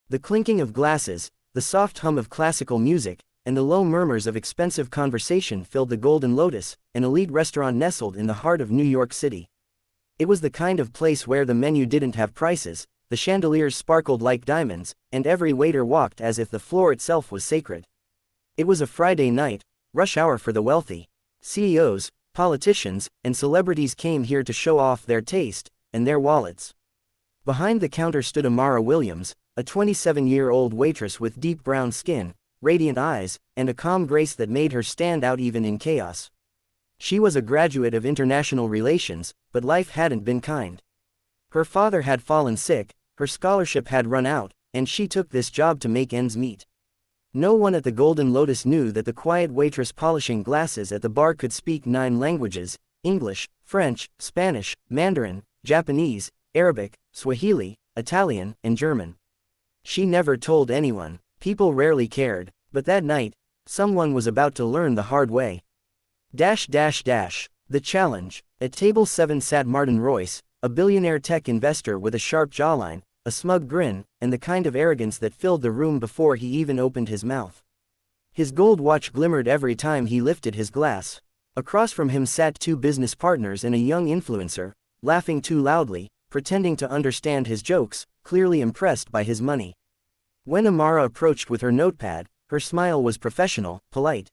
The clinking of glasses, the soft hum of classical music, and the low murmurs of expensive conversation filled the Golden Lotus, an elite restaurant nestled in the heart of New York City. It was the kind of place where the menu didn't have prices, the chandeliers sparkled like diamonds, and every waiter walked as if the floor itself was sacred. It was a Friday night, rush hour for the wealthy. CEOs, politicians, and celebrities came here to show off their taste and their wallets. Behind the counter stood Amara Williams, a 27-year-old waitress with deep brown skin, radiant eyes, and a calm grace that made her stand out even in chaos. She was a graduate of international relations, but life hadn't been kind. Her father had fallen sick, her scholarship had run out, and she took this job to make ends meet. No one at the Golden Lotus knew that the quiet waitress polishing glasses at the bar could speak 9 languages: English, French, Spanish, Mandarin, Japanese, Arabic, Swahili, Italian, and German. She never told anyone. People rarely cared, but that night, someone was about to learn the hard way. The challenge. At table 7 sat Martin Royce, a billionaire tech investor with a sharp jawline, a smug grin, and the kind of arrogance that filled the room before he even opened his mouth. His gold watch glimmered every time he lifted his glass. Across from him sat 2 business partners and a young influencer, laughing too loudly, pretending to understand his jokes, clearly impressed by his money. When Amara approached with her notepad, her smile was professional, polite.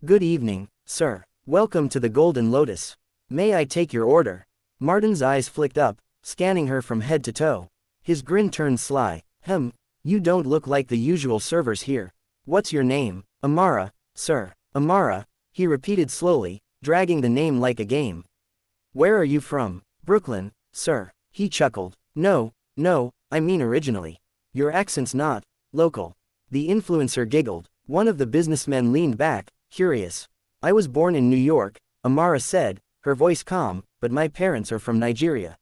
"Good evening, sir. Welcome to the Golden Lotus. May I take your order?" Martin's eyes flicked up, scanning her from head to toe. His grin turned sly. You don't look like the usual servers here. What's your name?" "Amara, sir." "Amara," he repeated slowly, dragging the name like a game. "Where are you from?" "Brooklyn, sir." He chuckled. No, I mean originally. Your accent's not local." The influencer giggled. One of the businessmen leaned back, curious. "I was born in New York," Amara said, her voice calm, "but my parents are from Nigeria."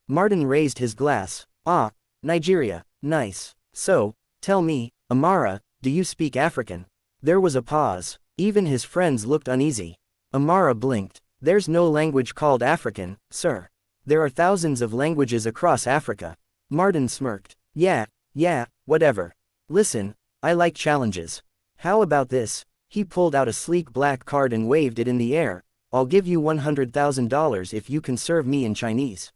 Martin raised his glass. "Ah, Nigeria, nice. So, tell me, Amara, do you speak African?" There was a pause. Even his friends looked uneasy. Amara blinked. "There's no language called African, sir. There are thousands of languages across Africa." Martin smirked. Yeah, whatever. Listen, I like challenges. How about this?" He pulled out a sleek black card and waved it in the air. "I'll give you $100,000 if you can serve me in Chinese."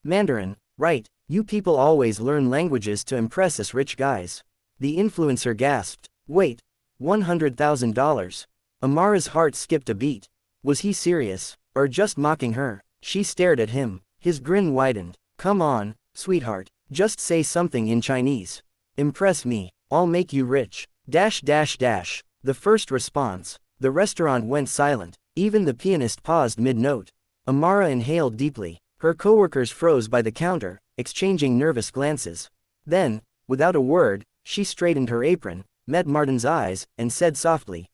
"Mandarin, right? You people always learn languages to impress us rich guys." The influencer gasped. "Wait, $100,000? Amara's heart skipped a beat. Was he serious, or just mocking her? She stared at him. His grin widened. "Come on, sweetheart, just say something in Chinese. Impress me, I'll make you rich." The first response. The restaurant went silent. Even the pianist paused mid-note. Amara inhaled deeply. Her coworkers froze by the counter, exchanging nervous glances. Then, without a word, she straightened her apron, met Martin's eyes, and said softly,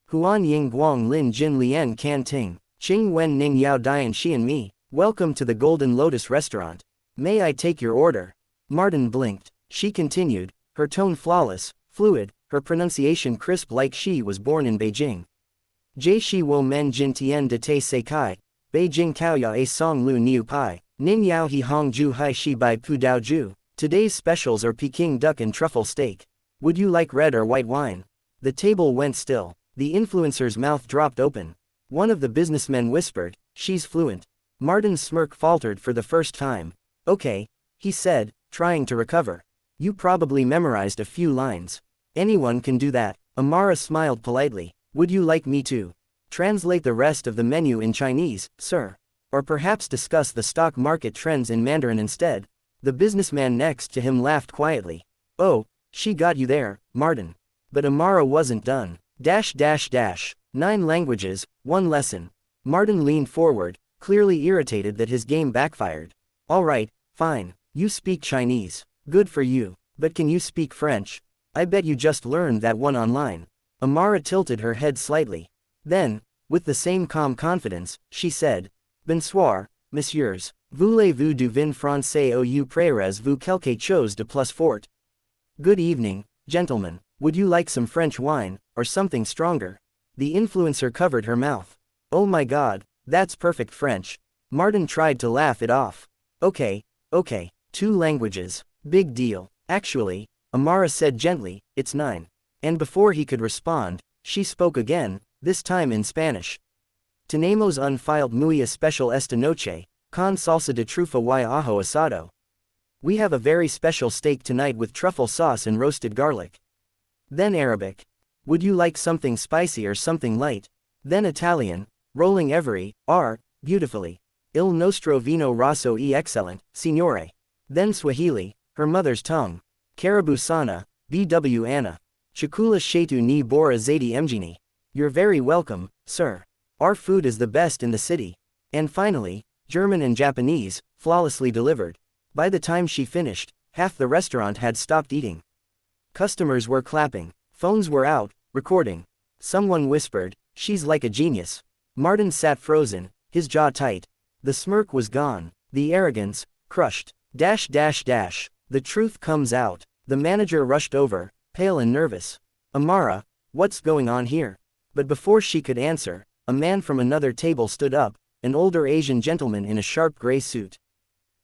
"Huan Ying Guang Lin Jin Lian Kan Ting, Qing Wen Ning Yao Dian Xian Mi, welcome to the Golden Lotus restaurant. May I take your order?" Martin blinked. She continued, her tone flawless, fluid, her pronunciation crisp like she was born in Beijing. "Jie Shi Wo Men Jin Tian De Te Se Kai, Beijing Kao Ya A Song Lu Niu Pai, Nin Yao He Hong Ju Hai Shi Bai Pu Dao Ju. Today's specials are Peking duck and truffle steak. Would you like red or white wine?" The table went still. The influencer's mouth dropped open. One of the businessmen whispered, "She's fluent." Martin's smirk faltered for the first time. "Okay," he said, trying to recover. "You probably memorized a few lines. Anyone can do that." Amara smiled politely. "Would you like me to translate the rest of the menu in Chinese, sir? Or perhaps discuss the stock market trends in Mandarin instead?" The businessman next to him laughed quietly. "Oh, she got you there, Martin." But Amara wasn't done. 9 languages, 1 lesson. Martin leaned forward, clearly irritated that his game backfired. "All right, fine. You speak Chinese. Good for you. But can you speak French? I bet you just learned that one online." Amara tilted her head slightly. Then, with the same calm confidence, she said, "Bonsoir, messieurs. Voulez-vous du vin français ou prérez-vous quelque chose de plus fort?" "Good evening, gentlemen. Would you like some French wine, or something stronger?" The influencer covered her mouth. "Oh my god, that's perfect French." Martin tried to laugh it off. Okay, 2 languages. Big deal. Actually, Amara said gently, it's 9. And before he could respond, she spoke again, this time in Spanish. Tenemos unfiled muy especial esta noche, con salsa de trufa y ajo asado. We have a very special steak tonight with truffle sauce and roasted garlic. Then Arabic. Would you like something spicy or something light? Then Italian, rolling every R beautifully. Il nostro vino rosso e excellent, signore. Then Swahili, her mother's tongue. Caribou sana, BW Anna. Chakula shetu ni bora zaidi mjini. You're very welcome, sir. Our food is the best in the city. And finally, German and Japanese, flawlessly delivered. By the time she finished, half the restaurant had stopped eating. Customers were clapping. Phones were out, recording. Someone whispered, she's like a genius. Martin sat frozen, his jaw tight. The smirk was gone. The arrogance, crushed. The truth comes out. The manager rushed over, pale and nervous. Amara, what's going on here? But before she could answer, a man from another table stood up, an older Asian gentleman in a sharp gray suit.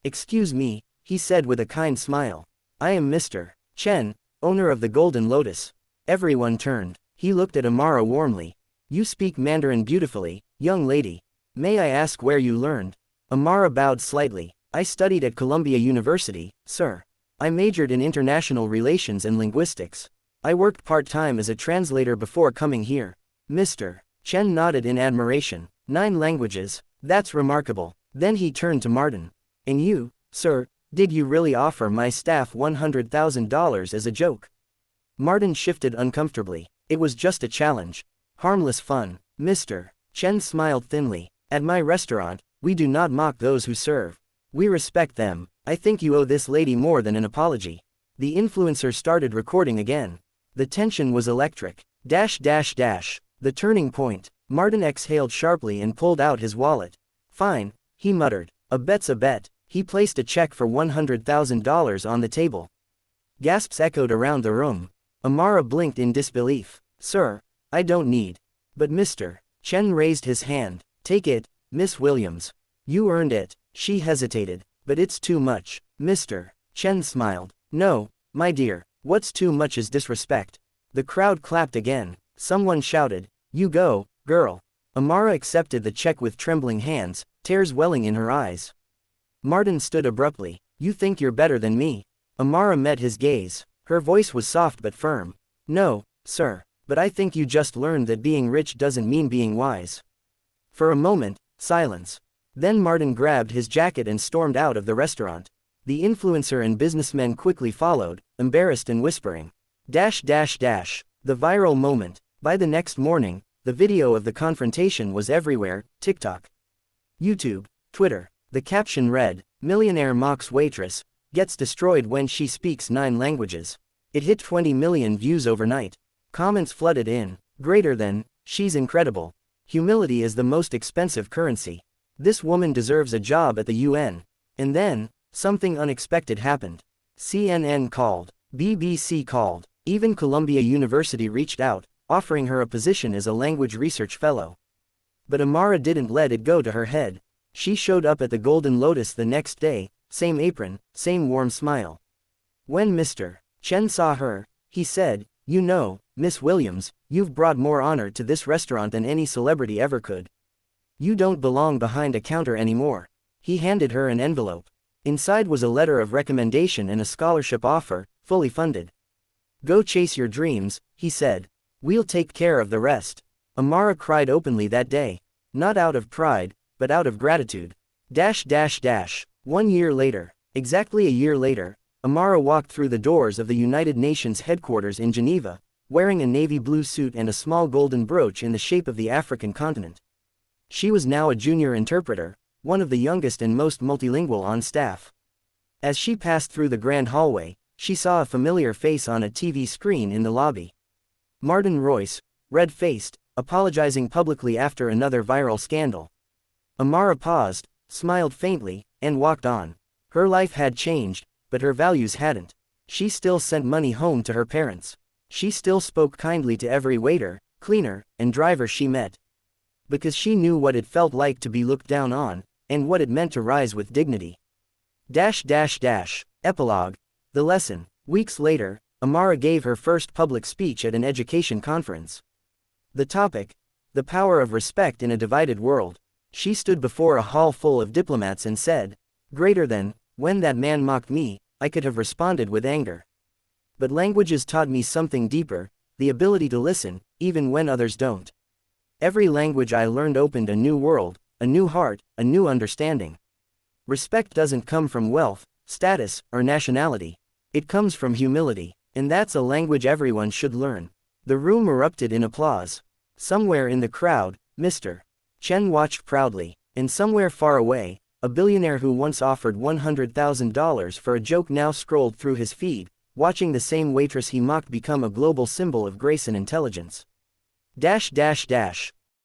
Excuse me, he said with a kind smile. I am Mr. Chen, owner of the Golden Lotus. Everyone turned. He looked at Amara warmly. You speak Mandarin beautifully, young lady. May I ask where you learned? Amara bowed slightly. I studied at Columbia University, sir. I majored in international relations and linguistics. I worked part-time as a translator before coming here. Mr. Chen nodded in admiration. 9 languages, that's remarkable. Then he turned to Martin. And you, sir, did you really offer my staff $100,000 as a joke? Martin shifted uncomfortably. It was just a challenge. Harmless fun. Mr. Chen smiled thinly. At my restaurant, we do not mock those who serve. We respect them. I think you owe this lady more than an apology. The influencer started recording again. The tension was electric. The turning point. Martin exhaled sharply and pulled out his wallet. Fine, he muttered. A bet's a bet. He placed a check for $100,000 on the table. Gasps echoed around the room. Amara blinked in disbelief. Sir, I don't need. But Mr. Chen raised his hand. Take it, Miss Williams. You earned it. She hesitated. But it's too much. Mr. Chen smiled. No, my dear, what's too much is disrespect. The crowd clapped again. Someone shouted, you go, girl. Amara accepted the check with trembling hands, tears welling in her eyes. Martin stood abruptly. You think you're better than me? Amara met his gaze. Her voice was soft but firm. No, sir, but I think you just learned that being rich doesn't mean being wise. For a moment, silence. Then Martin grabbed his jacket and stormed out of the restaurant. The influencer and businessmen quickly followed, embarrassed and whispering. The viral moment. By the next morning, the video of the confrontation was everywhere, TikTok, YouTube, Twitter. The caption read, Millionaire mocks waitress, gets destroyed when she speaks 9 languages. It hit 20 million views overnight. Comments flooded in. Greater than, she's incredible. Humility is the most expensive currency. This woman deserves a job at the UN. And then, something unexpected happened. CNN called. BBC called. Even Columbia University reached out, offering her a position as a language research fellow. But Amara didn't let it go to her head. She showed up at the Golden Lotus the next day, same apron, same warm smile. When Mr. Chen saw her, he said, you know, Miss Williams, you've brought more honor to this restaurant than any celebrity ever could. You don't belong behind a counter anymore. He handed her an envelope. Inside was a letter of recommendation and a scholarship offer, fully funded. Go chase your dreams, he said. We'll take care of the rest. Amara cried openly that day. Not out of pride, but out of gratitude. 1 year later. Exactly a year later, Amara walked through the doors of the United Nations headquarters in Geneva, wearing a navy blue suit and a small golden brooch in the shape of the African continent. She was now a junior interpreter, one of the youngest and most multilingual on staff. As she passed through the grand hallway, she saw a familiar face on a TV screen in the lobby. Martin Royce, red-faced, apologizing publicly after another viral scandal. Amara paused, smiled faintly, and walked on. Her life had changed, but her values hadn't. She still sent money home to her parents. She still spoke kindly to every waiter, cleaner, and driver she met. Because she knew what it felt like to be looked down on, and what it meant to rise with dignity. Epilogue. The lesson. Weeks later, Amara gave her first public speech at an education conference. The topic: the power of respect in a divided world. She stood before a hall full of diplomats and said, "Greater than, when that man mocked me, I could have responded with anger. But languages taught me something deeper, the ability to listen, even when others don't. Every language I learned opened a new world, a new heart, a new understanding. Respect doesn't come from wealth, status, or nationality. It comes from humility. And that's a language everyone should learn." The room erupted in applause. Somewhere in the crowd, Mr. Chen watched proudly. And somewhere far away, a billionaire who once offered $100,000 for a joke now scrolled through his feed, watching the same waitress he mocked become a global symbol of grace and intelligence. Dash dash dash.